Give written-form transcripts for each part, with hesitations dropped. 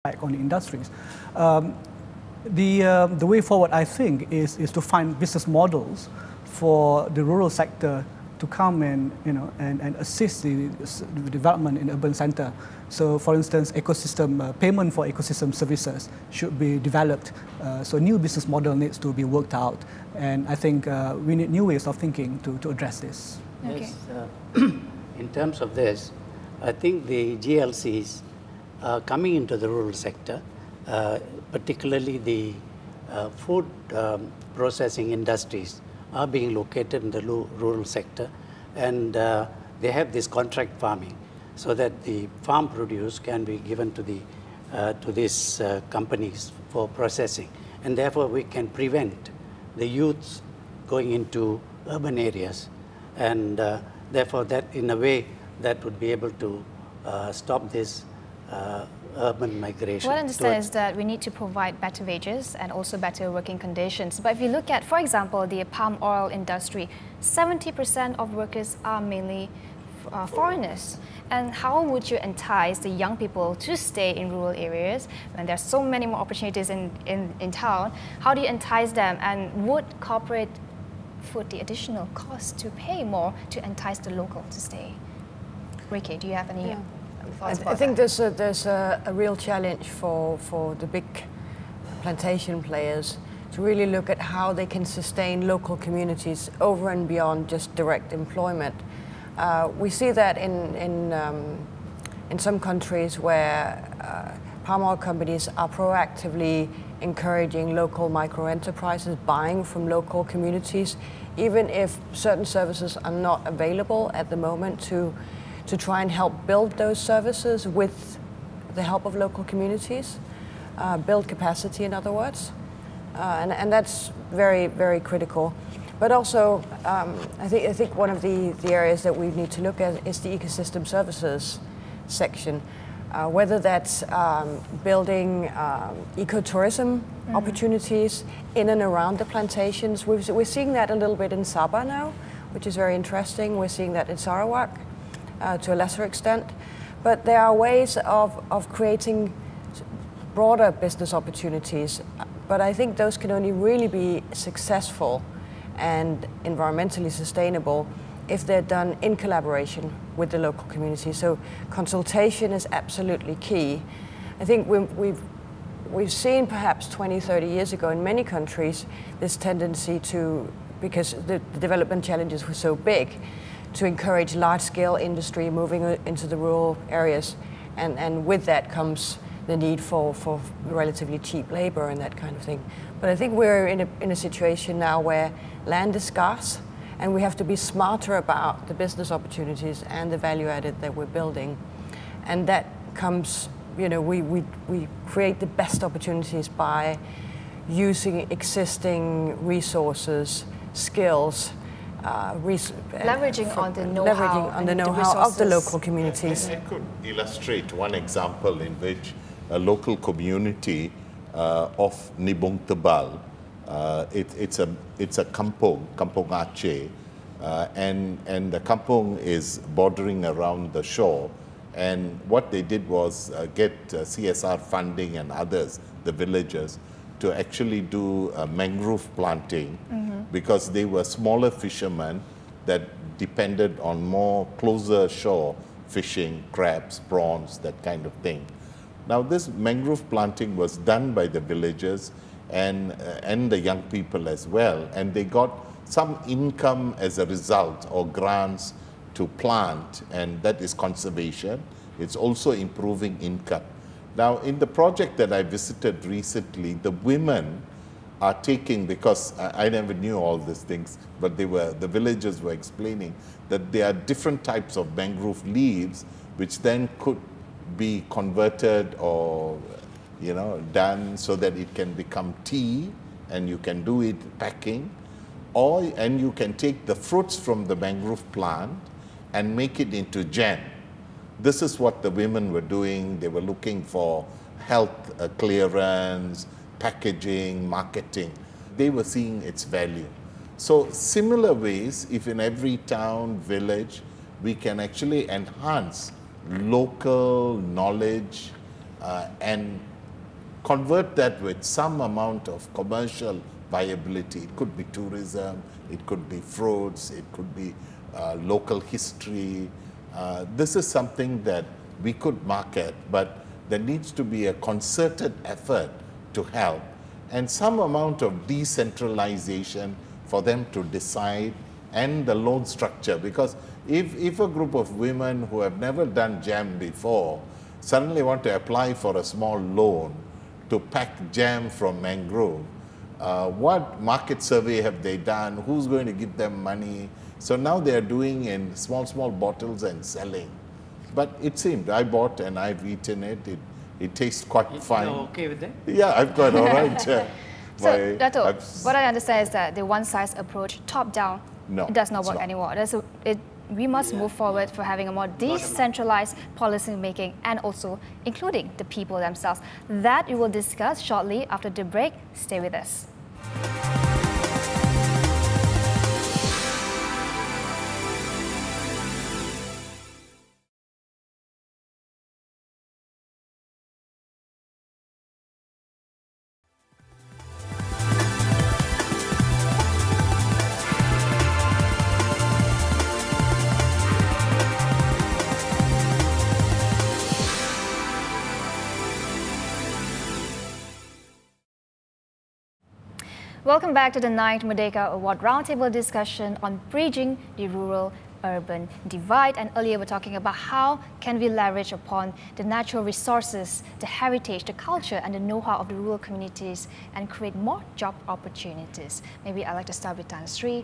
on the industries. The way forward, I think, is to find business models for the rural sector to come and assist the development in the urban center. So, for instance, payment for ecosystem services should be developed. So, new business model needs to be worked out, and I think we need new ways of thinking to address this. Okay. Yes, in terms of this, I think the GLCs are coming into the rural sector, particularly the food processing industries are being located in the rural sector, and they have this contract farming, so that the farm produce can be given to these companies for processing, and therefore we can prevent the youths going into urban areas, and therefore that in a way that would be able to stop this urban migration. What I understand is that we need to provide better wages and also better working conditions. But if you look at, for example, the palm oil industry, 70% of workers are mainly foreigners. And how would you entice the young people to stay in rural areas when there's so many more opportunities in town? How do you entice them? And would corporate foot the additional cost to pay more to entice the local to stay? Rikke, do you have any thoughts about that? I think there's a real challenge for the big plantation players to really look at how they can sustain local communities over and beyond just direct employment. We see that in some countries where palm oil companies are proactively encouraging local micro-enterprises, buying from local communities, even if certain services are not available at the moment, to try and help build those services with the help of local communities, build capacity, in other words. And that's very, very critical. But also, I think one of the areas that we need to look at is the ecosystem services section. Whether that's building ecotourism opportunities in and around the plantations. We're seeing that a little bit in Sabah now, which is very interesting. We're seeing that in Sarawak to a lesser extent. But there are ways of creating broader business opportunities. But I think those can only really be successful and environmentally sustainable if they're done in collaboration with the local community. So consultation is absolutely key. I think we've seen perhaps 20, 30 years ago in many countries this tendency to, because the development challenges were so big, to encourage large-scale industry moving into the rural areas. And with that comes the need for relatively cheap labor and that kind of thing. But I think we're in a situation now where land is scarce, and we have to be smarter about the business opportunities and the value added that we're building. And that comes, we create the best opportunities by using existing resources, skills, leveraging on the know-how of the local communities. I could illustrate one example in which a local community of Nibong Tebal, it's a kampong Aceh, and the kampong is bordering around the shore. And what they did was get CSR funding and others, the villagers, to actually do mangrove planting, because they were smaller fishermen that depended on more closer shore fishing, crabs, prawns, that kind of thing. Now this mangrove planting was done by the villagers and the young people as well, and they got some income as a result, or grants to plant, and that is conservation. It's also improving income. Now in the project that I visited recently, the women are taking, because I never knew all these things, but the villagers were explaining that there are different types of mangrove leaves which then could be converted or done so that it can become tea, and you can do it packing, and you can take the fruits from the mangrove plant and make it into jam. This is what the women were doing. They were looking for health clearance, packaging, marketing. They were seeing its value. So similar ways, if in every town, village, we can actually enhance local knowledge and convert that with some amount of commercial viability. It could be tourism, it could be fruits, it could be local history. This is something that we could market, but there needs to be a concerted effort to help and some amount of decentralization for them to decide, and the loan structure. Because if a group of women who have never done jam before suddenly want to apply for a small loan to pack jam from mangrove, what market survey have they done? Who's going to give them money? So now they are doing in small bottles and selling. But it seemed, I bought and I've eaten it. It tastes quite fine. You're okay with that? Yeah, I'm quite all right. So, Dato, what I understand is that the one-size approach, top-down, no, it does not work anymore. We must move forward for having a more decentralized policy making and also including the people themselves. That we will discuss shortly after the break. Stay with us. Welcome back to the 9th Merdeka Award Roundtable discussion on bridging the rural-urban divide. And earlier we're talking about how can we leverage upon the natural resources, the heritage, the culture and the know-how of the rural communities and create more job opportunities. Maybe I'd like to start with Hezri.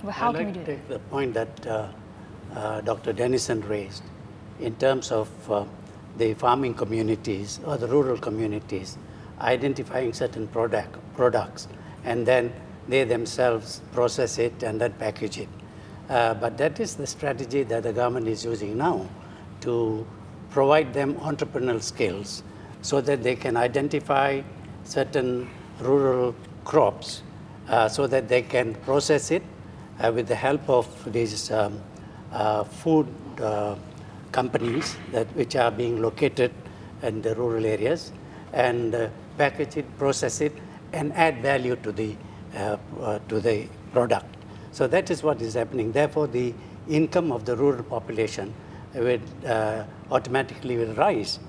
Well, how can we do that? Take the point that Dr. Denison raised in terms of the farming communities or the rural communities identifying certain products, and then they themselves process it and then package it. But that is the strategy that the government is using now to provide them entrepreneurial skills so that they can identify certain rural crops so that they can process it with the help of these food companies which are being located in the rural areas, and package it, process it, and add value to the product. So that is what is happening. Therefore, the income of the rural population will automatically rise,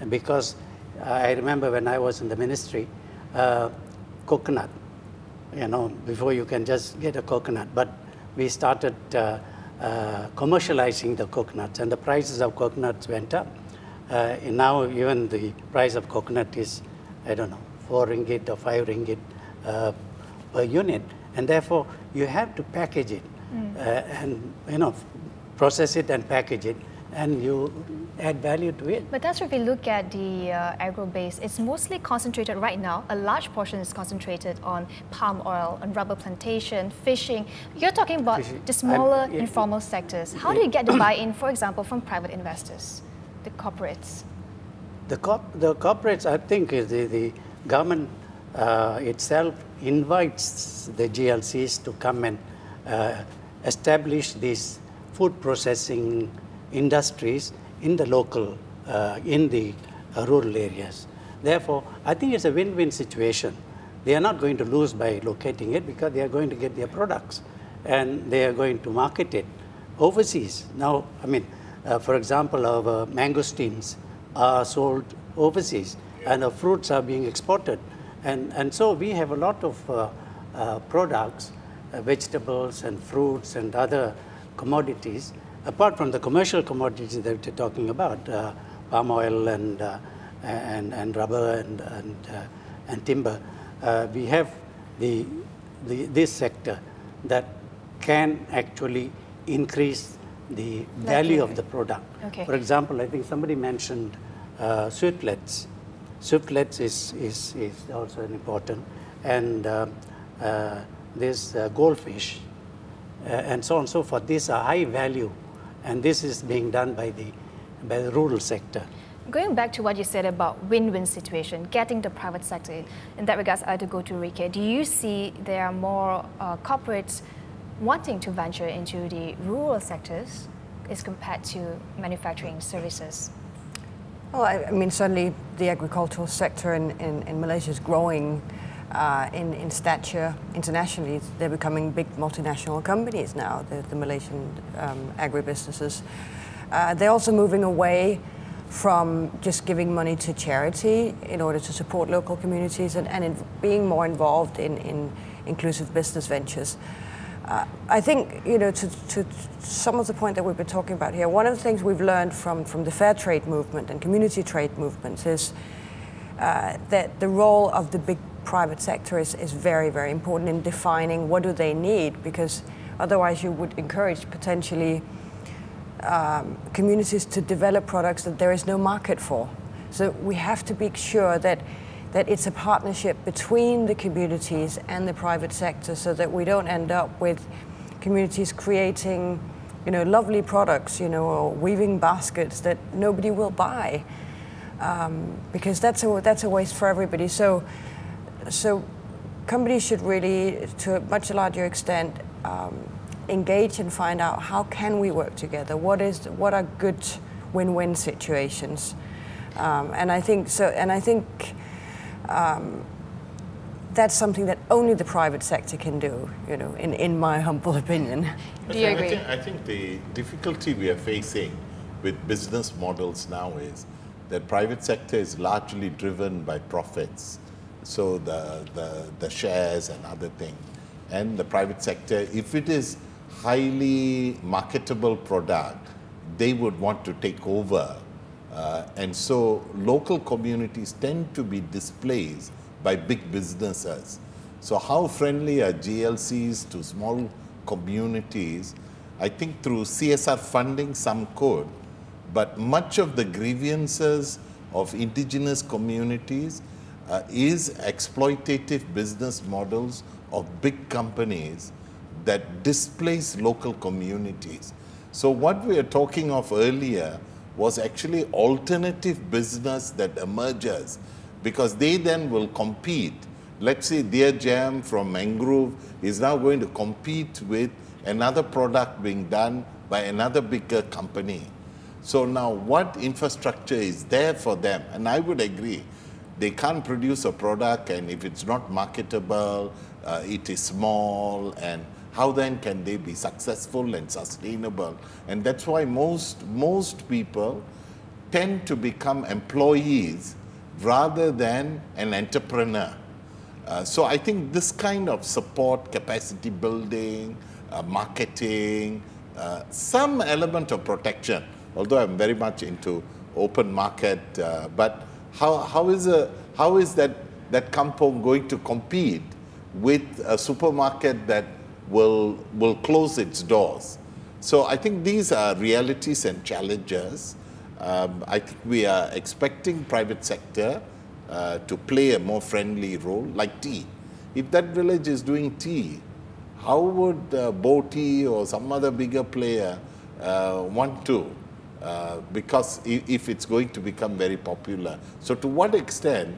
because I remember when I was in the ministry, coconut, before you can just get a coconut, but we started commercializing the coconuts, and the prices of coconuts went up. And now even the price of coconut is, I don't know, 4 ringgit or 5 ringgit per unit. And therefore, you have to package it and, process it and package it, and you add value to it. But that's if we look at the agro base, it's mostly concentrated right now. A large portion is concentrated on palm oil, on rubber plantation, fishing. You're talking about the smaller informal sectors. How do you get the buy-in, for example, from private investors, the corporates? The corporates, I think, is the government itself invites the GLCs to come and establish these food processing industries in the local, in the rural areas. Therefore, I think it's a win-win situation. They are not going to lose by locating it because they are going to get their products and they are going to market it overseas. Now, I mean, for example, our mangosteens are sold overseas and our fruits are being exported. And so we have a lot of products, vegetables and fruits and other commodities, apart from the commercial commodities that we're talking about, palm oil and rubber and timber. We have this sector that can actually increase the value of the product. Okay. For example, I think somebody mentioned sweetlets. Sweetlets is also an important, and there's goldfish, and so on and so forth. These are high value, and this is being done by the rural sector. Going back to what you said about win-win situation, getting the private sector in that regards, I had to go to Rikke. Do you see there are more corporates wanting to venture into the rural sectors as compared to manufacturing services? Well, I mean, certainly the agricultural sector in Malaysia is growing in stature internationally. They're becoming big multinational companies now, the Malaysian agribusinesses. They're also moving away from just giving money to charity in order to support local communities and being more involved in inclusive business ventures. I think, you know, to some of the point that we've been talking about here, one of the things we've learned from the fair trade movement and community trade movements is that the role of the big private sector is very, very important in defining what do they need, because otherwise you would encourage potentially communities to develop products that there is no market for. So we have to be sure that it's a partnership between the communities and the private sector, so that we don't end up with communities creating, you know, lovely products, you know, or weaving baskets that nobody will buy, because that's a waste for everybody. So companies should really, to a much larger extent, engage and find out how can we work together. What are good win-win situations, and I think so. And I think. That's something that only the private sector can do, you know, in my humble opinion. Do you agree? I think the difficulty we are facing with business models now is that private sector is largely driven by profits. So the shares and other things. And the private sector, if it is highly marketable product, they would want to take over. And so local communities tend to be displaced by big businesses. So how friendly are GLCs to small communities? I think through CSR funding some could, but much of the grievances of indigenous communities is exploitative business models of big companies that displace local communities. So what we are talking of earlier was actually alternative business that emerges, because they then will compete. Let's say Dear Jam from Mangrove is now going to compete with another product being done by another bigger company. So now what infrastructure is there for them? And I would agree, they can't produce a product, and if it's not marketable, it is small, and how then can they be successful and sustainable? And that's why most people tend to become employees rather than an entrepreneur. So I think this kind of support, capacity building, marketing, some element of protection, although I'm very much into open market, but how is that kampong going to compete with a supermarket that will close its doors? So I think these are realities and challenges. I think we are expecting private sector to play a more friendly role, like tea. If that village is doing tea, how would Boti or some other bigger player want to? Because if it's going to become very popular. So to what extent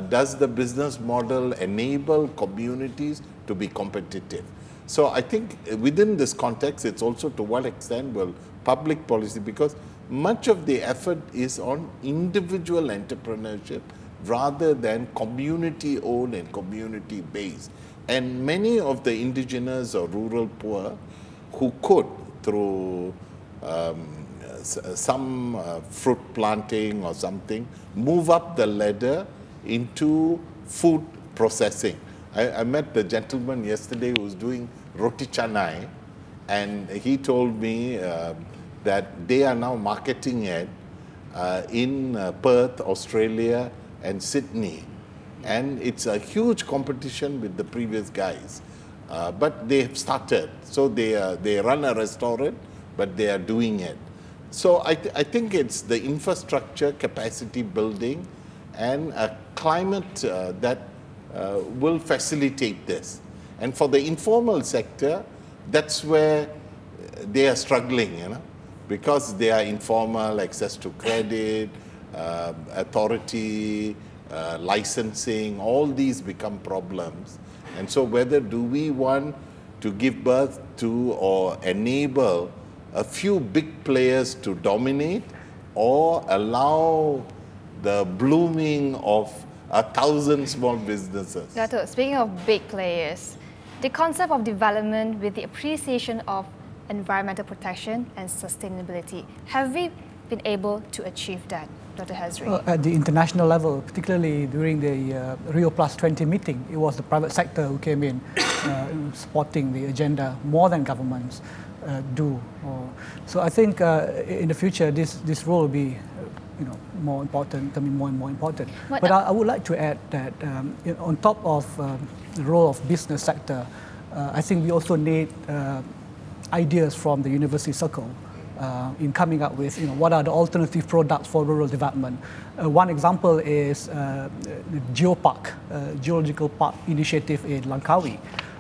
does the business model enable communities to be competitive? So I think within this context, it's also to what extent will public policy, because much of the effort is on individual entrepreneurship rather than community-owned and community-based. And many of the indigenous or rural poor who could, through some fruit planting or something, move up the ladder into food processing. I met the gentleman yesterday who was doing roti canai, and he told me that they are now marketing it in Perth, Australia, and Sydney. And it's a huge competition with the previous guys. But they have started. So they run a restaurant, but they are doing it. So I think it's the infrastructure, capacity building, and a climate that will facilitate this. And for the informal sector, that's where they are struggling, you know, because they are informal, access to credit, authority, licensing, all these become problems. And so whether do we want to give birth to or enable a few big players to dominate, or allow the blooming of 1,000 small businesses? Dato, speaking of big players, the concept of development with the appreciation of environmental protection and sustainability, have we been able to achieve that, Dr. Hezri? At the international level, particularly during the Rio Plus 20 meeting, it was the private sector who came in supporting the agenda more than governments do. So I think in the future this role will be more important, becoming more and more important. But I would like to add that on top of the role of business sector, I think we also need ideas from the university circle in coming up with what are the alternative products for rural development. One example is the Geopark, Geological Park initiative in Langkawi.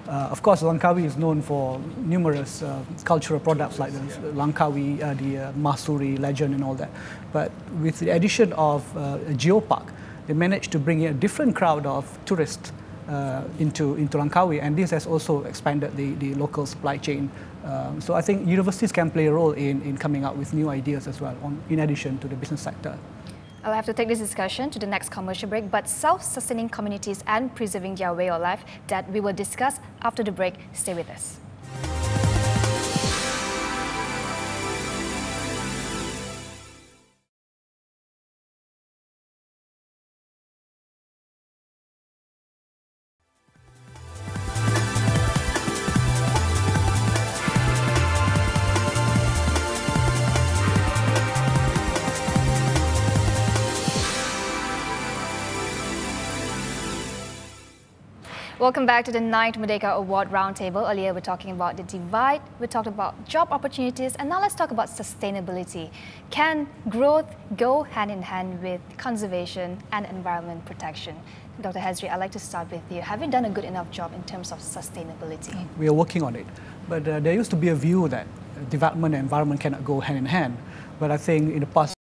Of course, Langkawi is known for numerous cultural products like the Langkawi, the Mahsuri legend and all that. But with the addition of a Geopark, they managed to bring in a different crowd of tourists into Langkawi, and this has also expanded the local supply chain. So I think universities can play a role in coming up with new ideas as well, in addition to the business sector. I'll have to take this discussion to the next commercial break, but self-sustaining communities and preserving their way of life, that we will discuss after the break. Stay with us. Welcome back to the 9th Merdeka Award Roundtable. Earlier we're talking about the divide, we talked about job opportunities, and now let's talk about sustainability. Can growth go hand in hand with conservation and environment protection? Dr. Hezri, I'd like to start with you. Have you done a good enough job in terms of sustainability? We are working on it, but there used to be a view that development and environment cannot go hand in hand. But I think in the past